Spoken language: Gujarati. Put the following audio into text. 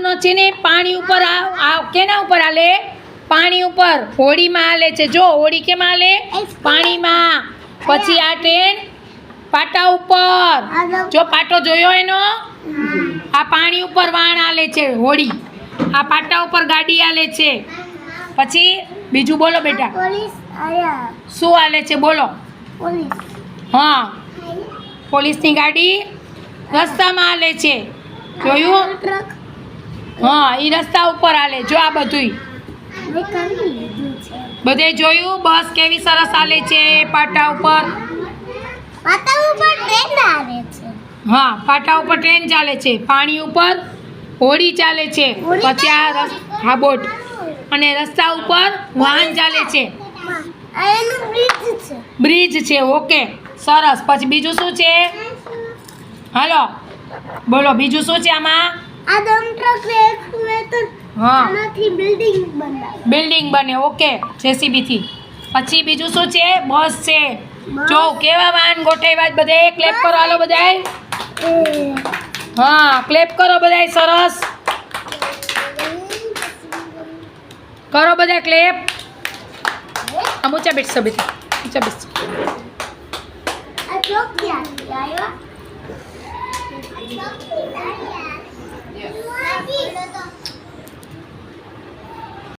વાહનો છે ને પાણી ઉપર કેના ઉપર હાલે? પાણી ઉપર. હોડીમાં હાલે છે. જો હોડી કેમાં હાલે? પાણીમાં. પછી આ ટ્રેન પાટા ઉપર. જો પાટો જોયો એનો? આ પાણી ઉપર વાહન હાલે છે હોડી. આ પાટા ઉપર ગાડી હાલે છે. પછી બીજું બોલો બેટા. શું હાલે છે બોલો? હા, પોલીસની ગાડી રસ્તામાં હાલે છે. જોયું? હા, એ રસ્તા ઉપર હાલે. જો આ બધુંય બધે જોયું? બસ કેવી સરસ હાલે છે પાટા ઉપર. હા, પાટા ઉપર ટ્રેન ચાલે છે. પાણી ઉપર હોડી ચાલે છે. પછી આ બોટ અને રસ્તા ઉપર વાહન ચાલે છે. બ્રિજ છે. ઓકે, સરસ. પછી બીજું શું છે? હાલો બોલો, બીજું શું છે આમાં? હા, બિલ્ડિંગ બને. ઓકે, જેસીબી થી. પછી બીજું શું છે? બસ છે. જો કેવા વાહન ગોઠવ્યા બધે. ક્લેપ કરો હાલો બધાય. હા, ક્લેપ કરો બધાય. સરસ કરો બધા ક્લેપ. આમ ઊંચા બેસજો બેટા, ઊંચા બેસજો.